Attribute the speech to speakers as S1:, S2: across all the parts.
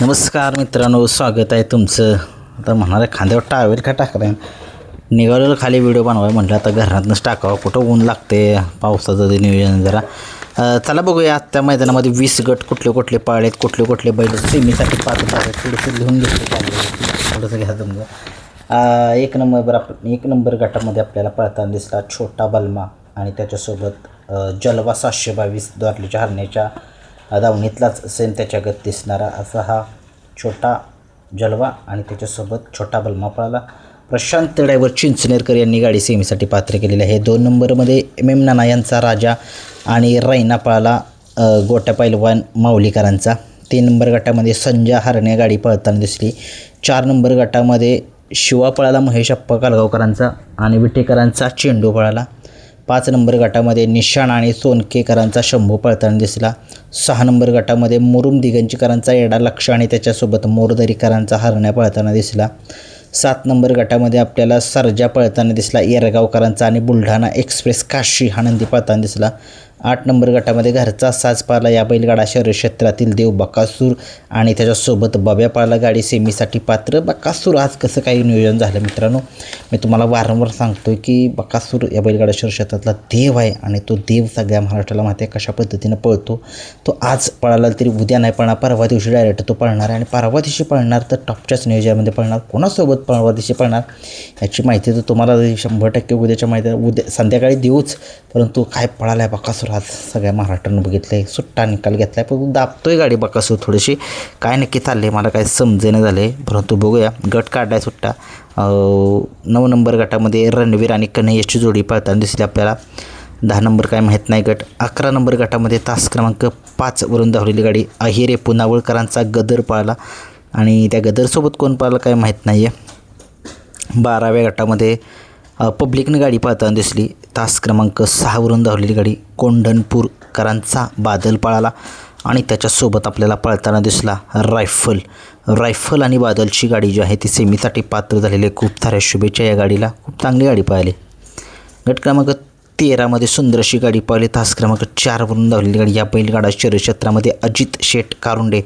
S1: नमस्कार मित्रांनो, स्वागत आहे तुमचं. आता म्हणाले खांद्यावर टावेल का टाकलं निघालेलं खाली व्हिडिओ बनवाय म्हटलं आता घरातनंच टाकावं. कुठं ऊन लागते पावसाचं ते नियोजन जरा. चला बघूया आत्ता मैदानामध्ये 20 गट कुठले कुठले पाळलेत, कुठले कुठले बैल सेमीसाठी पात्र आहेत. थोडंसं लिहून घेतलं थोडंसं घ्या तुमचं. एक नंबर गटामध्ये आपल्याला पळताना दिसला छोटा बलमा आणि त्याच्यासोबत जलवा 722 द्वारलीच्या हरण्याच्या दावणीतलाच सेम त्याच्यागत दिसणारा असा हा छोटा जलवा आणि त्याच्यासोबत छोटा बलमा पळाला. प्रशांत ड्रायव्हर चिंचनेरकर यांनी गाडी सेमीसाठी पात्र केलेली आहे. 2 नंबरमध्ये MM नाना यांचा राजा आणि रैना पळाला गोट्या पैलवान माऊलीकरांचा. 3 नंबर गटामध्ये संजय हरणे गाडी पळताना दिसली. 4 नंबर गटामध्ये शिवा पळाला महेश अप्पा कालगावकरांचा आणि विटेकरांचा चेंडू पळाला. 5 नंबर गटामध्ये निशाण आणि सोनकेकरांचा शंभू पळताना दिसला. 6 नंबर गटामध्ये मुरुम दिगंजीकरांचा येडा लक्ष आणि त्याच्यासोबत मोरदरीकरांचा हरण्या पळताना दिसला. 7 नंबर गटामध्ये आपल्याला सर्जा पळताना दिसला. येरगावकरांचा आणि बुलढाणा एक्सप्रेस काशी आनंदी पळताना दिसला. 8 नंबर गटामध्ये घरचा साज पाळला या बैलगाडा शहर क्षेत्रातील देव बकासूर आणि त्याच्यासोबत बब्या पाळला गाडी सेमीसाठी पात्र. बकासूर आज कसं काही नियोजन झालं मित्रांनो, मी तुम्हाला वारंवार सांगतो आहे की बकासूर या बैलगाडा शहर क्षेत्रातला देव आहे आणि तो देव सगळ्या महाराष्ट्राला माहिती आहे कशा पद्धतीनं पळतो. तो आज पळाला तरी उद्या नाही पळणार, परवा दिवशी डायरेक्ट तो पळणार आहे आणि परवा दिवशी पळणार तर टॉपच्याच नियोजनामध्ये पळणार. कोणासोबत परवा दिवशी पळणार याची माहिती तर तुम्हाला 100% उद्याच्या उद्या संध्याकाळी देऊच, परंतु काय पळाला आहे बकासूर आज सगळ्या महाराष्ट्रानं बघितलं आहे. सुट्टा निकाल घेतला आहे पण दाबतो आहे गाडी बकासूर थोडीशी. काय नक्की चालले मला काय समजेनं झालं आहे, परंतु बघूया. गट काढला आहे सुट्टा. 9 नंबर गटामध्ये रणवीर आणि कन्हैयाची जोडी पळताना दिसली आपल्याला. 10 नंबर काय माहीत नाही गट. 11 नंबर गटामध्ये तास क्रमांक 5 वरून धावलेली गाडी अहिरे पुनावळकरांचा गदर पळाला आणि त्या गदरसोबत कोण पळाला काय माहीत नाही आहे. 12व्या गटामध्ये पब्लिकनं गाडी पळताना दिसली. तास क्रमांक 6 वरून धावलेली गाडी कोंढणपूरकरांचा बादल पळाला आणि त्याच्यासोबत आपल्याला पळताना दिसला रायफल आणि बादलची गाडी जी आहे ती सेमीसाठी पात्र झालेली आहे. खूप साऱ्या शुभेच्छा या गाडीला, खूप चांगली गाडी पळाली. गट क्रमांक 13मध्ये सुंदर अशी गाडी पळाली. तास क्रमांक 4 वरून धावलेली गाडी या बैलगाडा शहर क्षेत्रामध्ये अजित शेठ कारुंडे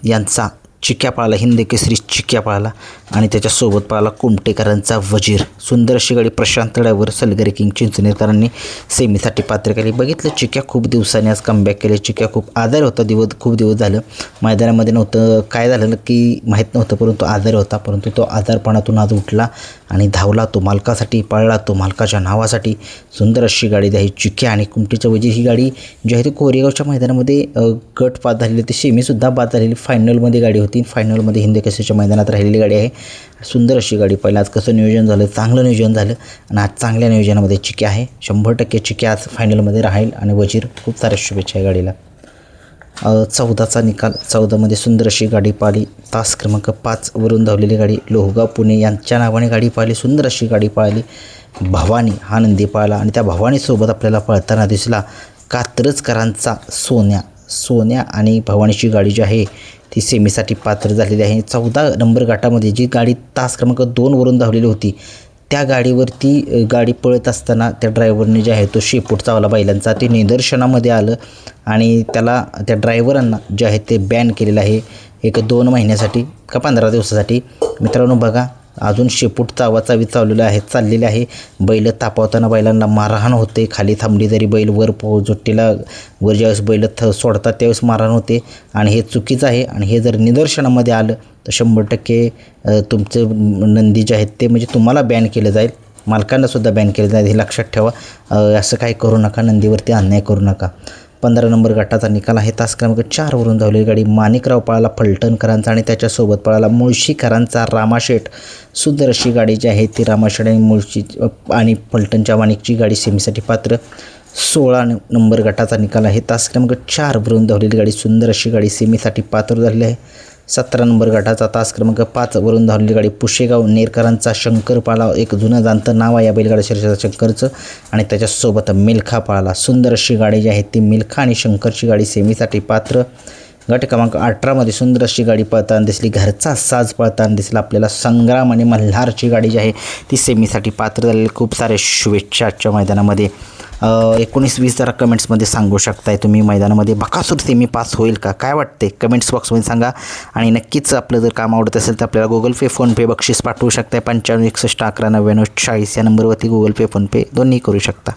S1: यांचा चिक्या पळाला, हिंद केसरी चिक्या पळाला आणि त्याच्यासोबत पळाला कुमटेकरांचा वजीर. सुंदर अशी गाडी प्रशांत ड्रायव्हर सलगरे किंग चिंचनेरकरांनी सेमीसाठी पात्र केली. बघितलं चिक्या खूप दिवसांनी आज कमबॅक केले. चिक्या खूप आजारी होता, खूप दिवस झालं मैदानामध्ये नव्हतं. काय झालं की माहीत नव्हतं, परंतु आजारी होता. परंतु तो आजारपणातून आज उठला आणि धावला. तो मालकासाठी पळला, तो मालकाच्या नावासाठी. सुंदर अशी गाडी आहे चिक्या आणि कुमटेचं वजीर. ही गाडी जी आहे ती कोरेगावच्या मैदानामध्ये गट बाद झालेली, ती सेमीसुद्धा बाद झालेली. फायनलमध्ये गाडी होती, फायनलमध्ये हिंद केसरीच्या मैदानात राहिलेली गाडी आहे. सुंदर अशी गाडी पहिला. आज कसं नियोजन झालं, चांगलं नियोजन झालं आणि आज चांगल्या नियोजनामध्ये चिक्या आहे. 100% चिक्या आज फायनलमध्ये राहील आणि वजीर. खूप साऱ्या शुभेच्छा आहे गाडीला. 14चा निकाल. 14मध्ये सुंदर अशी गाडी पाहिली. तास क्रमांक 5 वरून धावलेली गाडी लोहगाव पुणे यांच्या नावाने गाडी पाहिली. सुंदर अशी गाडी पाहिली. भवानी हा नंदी पाहिला आणि त्या भवानीसोबत आपल्याला पळताना दिसला कात्रजकरांचा सोन्या आणि भवानीची गाडी जी आहे ती सेमीसाठी पात्र झालेली आहे. 14 नंबर गटामध्ये जी गाडी तास क्रमांक 2 वरून धावलेली होती त्या गाडीवरती गाडी पळत असताना त्या ड्रायव्हरने जे आहे तो शेपूट चावला बैलांचा. ते निदर्शनामध्ये आलं आणि त्याला त्या ड्रायव्हरांना जे आहे ते बॅन केलेलं आहे 1-2 महिन्यासाठी का 15 दिवसासाठी. मित्रांनो बघा, अजून शेपूट चावाचावी चाललेलं आहे. बैल तापवताना बैलांना मारहाण होते. खाली थांबली तरी बैल वर जोट्टीला वर ज्यावेळेस बैल सोडतात त्यावेळेस मारहाण होते आणि हे चुकीचं आहे. आणि हे जर निदर्शनामध्ये आलं तर 100% तुमचे नंदी जे आहेत ते म्हणजे तुम्हाला बॅन केलं जाईल, मालकांनासुद्धा बॅन केलं जाईल. हे लक्षात ठेवा. असं काही करू नका, नंदीवरती अन्याय करू नका. 15 नंबर गटाचा निकाल आहे. तास क्रमांक 4 वरून धावलेली गाडी माणिकराव पळाला फलटणकरांचा आणि त्याच्यासोबत पळाला मुळशीकरांचा रामाशेठ. सुंदर अशी गाडी जी आहे ती रामाशेठ आणि मुळशी आणि फलटणच्या माणिकची गाडी सेमीसाठी पात्र. 16 नंबर गटाचा निकाल आहे. तास क्रमांक 4 वरून धावलेली गाडी सुंदर अशी गाडी सेमीसाठी पात्र झालेली आहे. 17 नंबर गटाचा तास क्रमांक 5 वरून धावलेली गाडी पुशेगाव नेरकरांचा शंकर पाळला. एक जुनं जाणतं नाव आहे या बैलगाडा शर्यतीचं शंकरचं आणि त्याच्यासोबत मिल्खा पाळला. सुंदर अशी गाडी जी आहे ती मिल्खा आणि शंकरची गाडी सेमीसाठी पात्र. गट क्रमांक 18मध्ये सुंदर अशी गाडी पळताना दिसली. घरचा साज पळताना दिसला आपल्याला. संग्राम आणि मल्हारची गाडी जी आहे ती सेमीसाठी पात्र झालेली. खूप सारे शुभेच्छा आजच्या मैदानामध्ये. 19-20 जरा कमेंट्समध्ये सांगू शकताय तुम्ही. मैदानामध्ये बकासूर सेमी पास होईल का, काय वाटते कमेंट्स बॉक्समध्ये सांगा. आणि नक्कीच आपलं जर काम आवडत असेल तर आपल्याला गुगल पे फोनपे बक्षीस पाठवू शकताय. 95 61 11 99 40 या नंबरवरती गुगल पे फोनपे दोन्ही करू शकता.